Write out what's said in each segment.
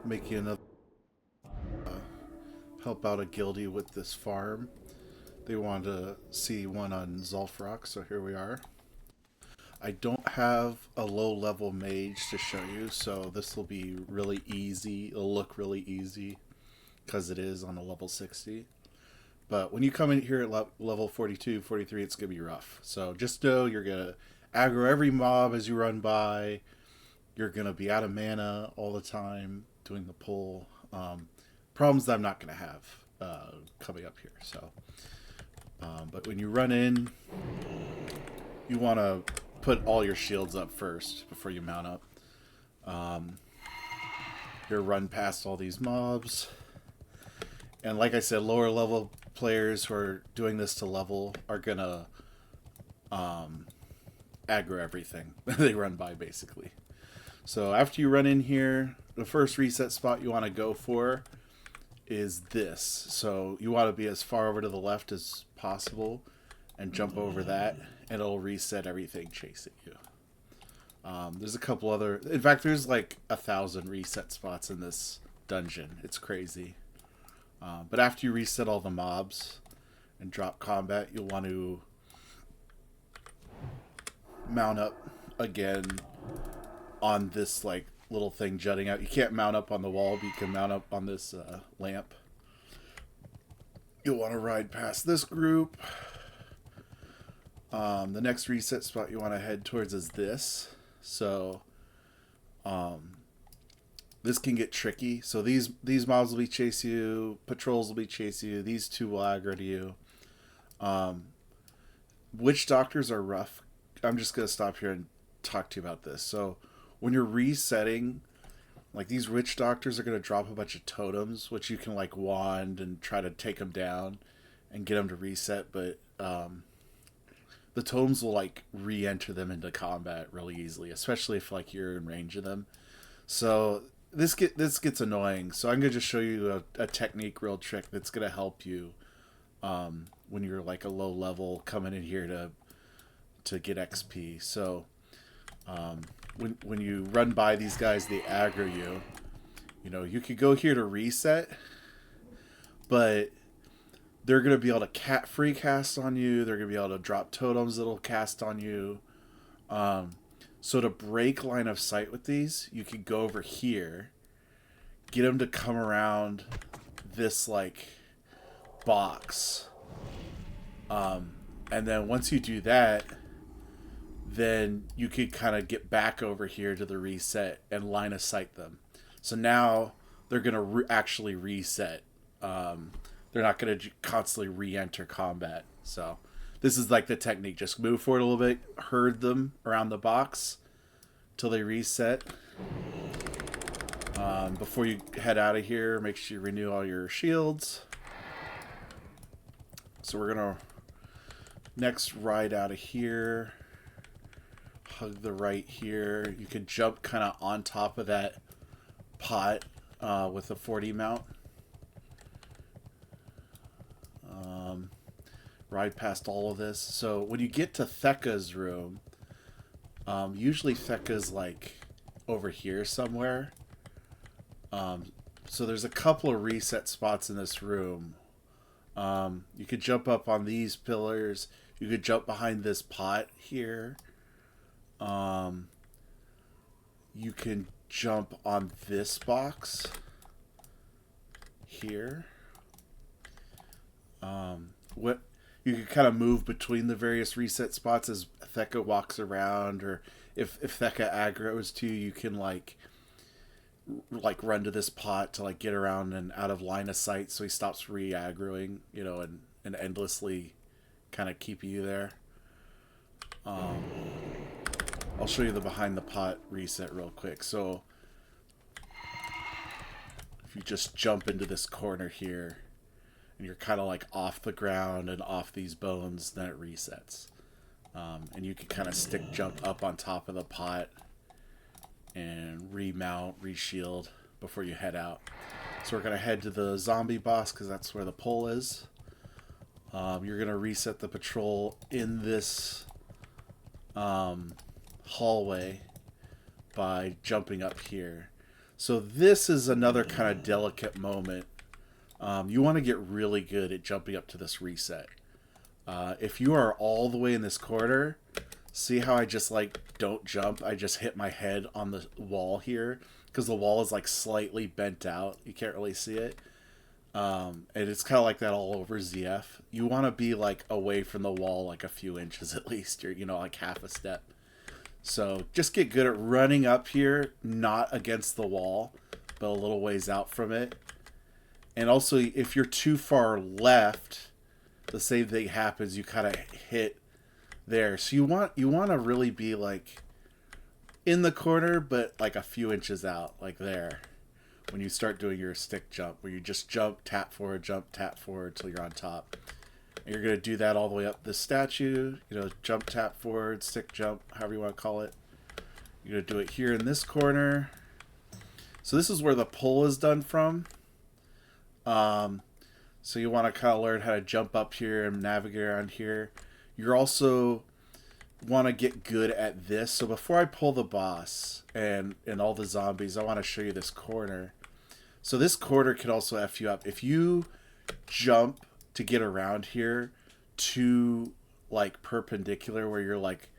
making another help out a guildie with this farm. They wanted to see one on Zul'Farrak, so here we are. I don't have a low level mage to show you, so this will be really easy. It'll look really easy because it is on a level 60. But when you come in here at level 42, 43, it's going to be rough. So just know you're going to aggro every mob as you run by. You're going to be out of mana all the time doing the pull. Problems that I'm not going to have coming up here. So, but when you run in, you want to put all your shields up first before you mount up. You run past all these mobs. And like I said, lower level players who are doing this to level are going to aggro everything they run by, basically. So after you run in here, the first reset spot you want to go for is this. So you want to be as far over to the left as possible and jump over that, and it'll reset everything chasing you. There's a couple other... In fact, there's like 1,000 reset spots in this dungeon. It's crazy. But after you reset all the mobs and drop combat, you'll want to mount up again on this like little thing jutting out. You can't mount up on the wall, but you can mount up on this lamp. You'll want to ride past this group. The next reset spot you want to head towards is this. So this can get tricky. So these mobs will be chasing you, patrols will be chasing you, these two will aggro to you. Witch doctors are rough. I'm just going to stop here and talk to you about this. So when you're resetting, like these witch doctors are going to drop a bunch of totems, which you can like wand and try to take them down and get them to reset. But the totems will like re-enter them into combat really easily, especially if like you're in range of them. So this gets annoying. So I'm going to just show you a technique, real trick that's going to help you when you're like a low level coming in here to get XP. So when you run by these guys, they aggro you. You know, you could go here to reset, but they're going to be able to free cast on you. They're going to be able to drop totems that'll cast on you. So to break line of sight with these, you could go over here, get them to come around this like box. And then once you do that, then you could kind of get back over here to the reset and line of sight them. So now they're going to actually reset. They're not going to constantly re-enter combat. So this is like the technique. Just move forward a little bit, herd them around the box till they reset. Before you head out of here, make sure you renew all your shields. So we're going to next ride out of here. Hug the right here. You can jump kind of on top of that pot with a 40 mount. Ride past all of this. So when you get to Theka's room, usually Theka's like over here somewhere. So there's a couple of reset spots in this room. You could jump up on these pillars. You could jump behind this pot here. You can jump on this box here. What you can kind of move between the various reset spots as Theka walks around, or if Theka aggros to you, you can like run to this pot to like get around and out of line of sight, so he stops re-aggroing, you know, and endlessly kind of keep you there. I'll show you the behind the pot reset real quick. So if you just jump into this corner here and you're kind of like off the ground and off these bones, then it resets. And you can kind of stick jump up on top of the pot and remount, reshield before you head out. So we're going to head to the zombie boss because that's where the pull is. You're going to reset the patrol in this hallway by jumping up here. So this is another kind of delicate moment. You want to get really good at jumping up to this reset. If you are all the way in this corner, see how I just like don't jump? I just hit my head on the wall here because the wall is like slightly bent out. You can't really see it. And it's kind of like that all over ZF. You want to be like away from the wall like a few inches at least, or like half a step. So just get good at running up here, not against the wall, but a little ways out from it. And also, if you're too far left, the same thing happens. You kind of hit there. So you want to really be like in the corner, but like a few inches out, like there. When you start doing your stick jump, where you just jump, tap forward, till you're on top. And you're going to do that all the way up the statue. Jump, tap forward, stick jump, however you want to call it. You're going to do it here in this corner. So this is where the pull is done from. So you want to kind of learn how to jump up here and navigate around here. You're also want to get good at this. So before I pull the boss and all the zombies, I want to show you this corner. So this corner can also F you up. If you jump to get around here to like perpendicular where you're like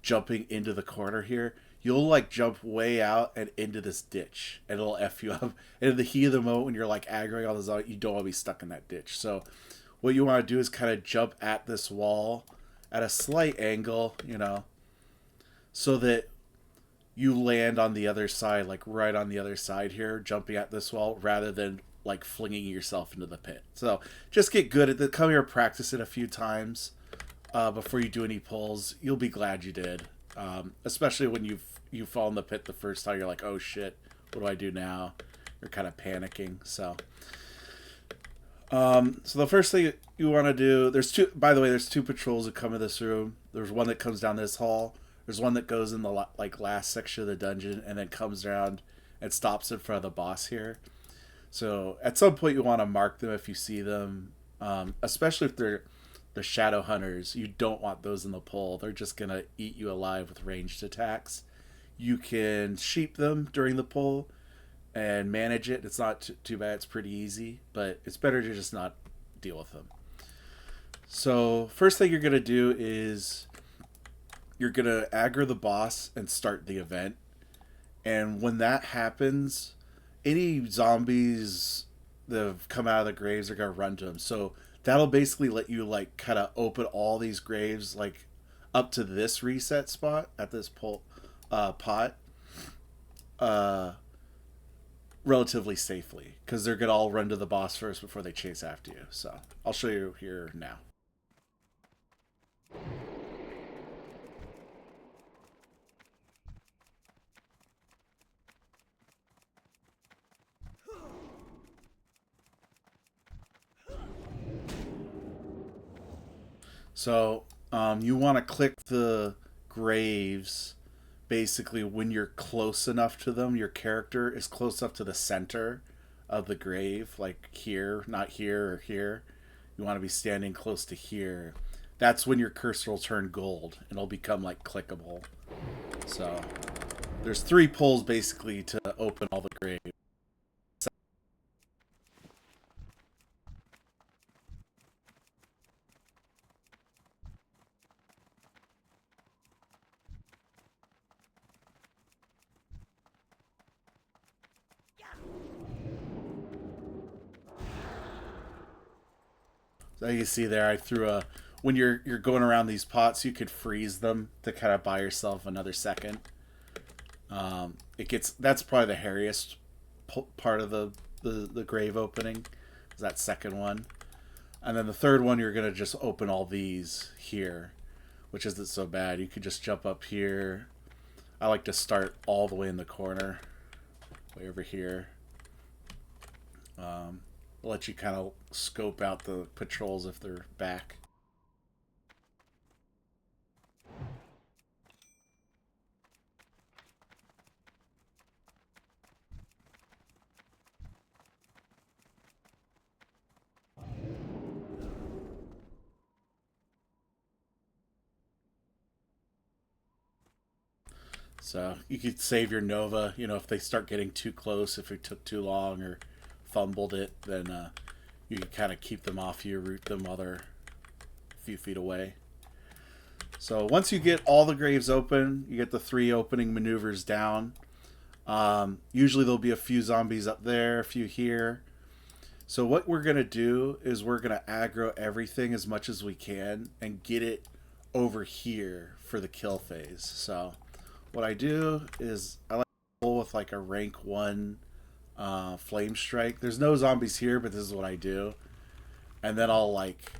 jumping into the corner here, you'll like jump way out and into this ditch and it'll F you up. And in the heat of the moment when you're like aggroing all this out, you don't want to be stuck in that ditch. So what you want to do is kind of jump at this wall at a slight angle, so that you land on the other side, like right on the other side here, jumping at this wall rather than like flinging yourself into the pit. So just get good at it. Come here, practice it a few times before you do any pulls. You'll be glad you did, especially when you fall in the pit the first time. You're like, oh shit, what do I do now? You're kind of panicking. So the first thing you want to do, there's two patrols that come in this room. There's one that comes down this hall. There's one that goes in the like last section of the dungeon and then comes around and stops in front of the boss here. So at some point you want to mark them if you see them, especially if they're the shadow hunters. You don't want those in the pull. They're just going to eat you alive with ranged attacks. You can sheep them during the pull and manage it. It's not too bad. It's pretty easy, but it's better to just not deal with them. So first thing you're going to do is you're going to aggro the boss and start the event. And when that happens, any zombies that have come out of the graves are going to run to them. So that'll basically let you like kind of open all these graves like up to this reset spot at this pot. Relatively safely, because they're gonna all run to the boss first before they chase after you. So I'll show you here now. So you want to click the graves basically when you're close enough to them. Your character is close up to the center of the grave, like here, not here or here. You want to be standing close to here. That's when your cursor will turn gold and it'll become like clickable. So there's 3 pulls basically to open all the graves. So you see there, I threw a. When you're going around these pots, you could freeze them to kind of buy yourself another second. That's probably the hairiest part of the grave opening, is that second one, and then the third one you're gonna just open all these here, which isn't so bad. You could just jump up here. I like to start all the way in the corner, way over here. Let you kind of scope out the patrols if they're back. So you could save your Nova, you know, if they start getting too close, if it took too long or fumbled it, then you can kind of keep them off you, root them while they're a few feet away. So once you get all the graves open, you get the 3 opening maneuvers down. Usually there'll be a few zombies up there, a few here. So what we're going to do is we're going to aggro everything as much as we can and get it over here for the kill phase. So what I do is I like to roll with like a rank 1 flame strike. There's no zombies here, but this is what I do. And then I'll like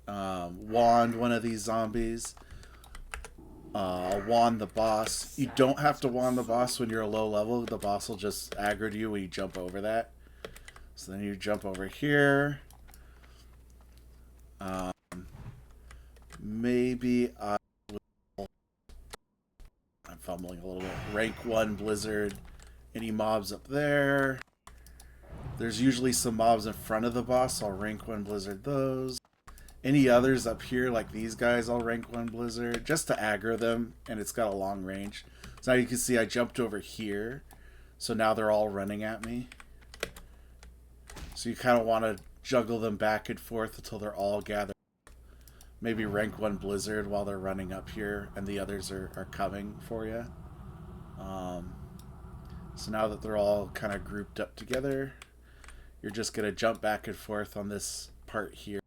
wand one of these zombies. I'll wand the boss. You don't have to wand the boss when you're a low level. The boss will just aggro you when you jump over that. So then you jump over here. Maybe I'm fumbling a little bit. Rank 1 Blizzard. Any mobs up there? There's usually some mobs in front of the boss. So I'll rank 1 Blizzard those. Any others up here, like these guys, I'll rank 1 Blizzard just to aggro them, and it's got a long range. So now you can see I jumped over here, so now they're all running at me. So you kind of want to juggle them back and forth until they're all gathered. Maybe rank 1 Blizzard while they're running up here, and the others are coming for you. So now that they're all kind of grouped up together, you're just going to jump back and forth on this part here.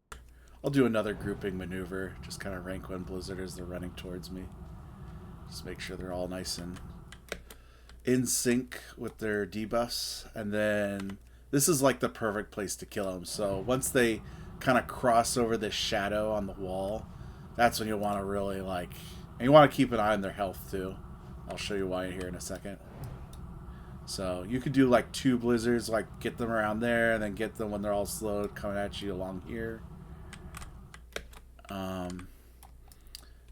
I'll do another grouping maneuver, just kind of rank 1 Blizzard as they're running towards me. Just make sure they're all nice and in sync with their debuffs. And then this is like the perfect place to kill them. So once they kind of cross over this shadow on the wall, that's when you want to really like, and you want to keep an eye on their health too. I'll show you why here in a second. So you could do like 2 Blizzards, like get them around there and then get them when they're all slowed coming at you along here.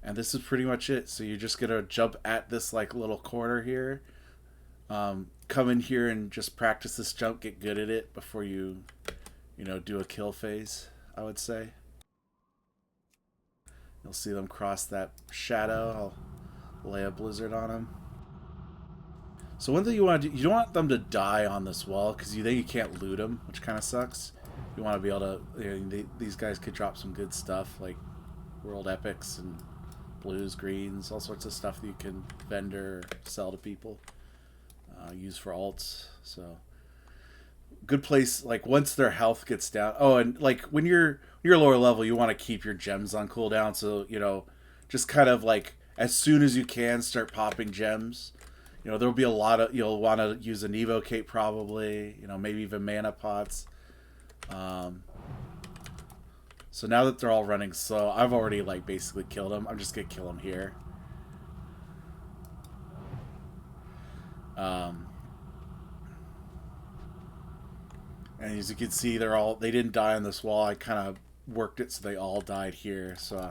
And this is pretty much it. So you're just gonna jump at this like little corner here, come in here and just practice this jump, get good at it before you know, do a kill phase, I would say. You'll see them cross that shadow. I'll lay a Blizzard on them. So one thing you want to do, you don't want them to die on this wall, because then you can't loot them, which kind of sucks. You want to be able to, you know, these guys could drop some good stuff, like world epics and blues, greens, all sorts of stuff that you can vendor or sell to people, use for alts. So good place, like once their health gets down. Oh, and like when you're lower level, you want to keep your gems on cooldown. So, you know, just kind of like as soon as you can start popping gems. You know, there'll be a lot of, you'll want to use an evocate probably, you know, maybe even mana pots. So now that they're all running slow, I've already like basically killed them. I'm just gonna kill them here. And as you can see, they didn't die on this wall. I kind of worked it so they all died here. So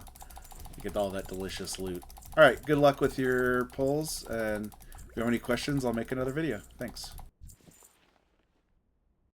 you get all that delicious loot. All right, good luck with your pulls, and if you have any questions, I'll make another video. Thanks.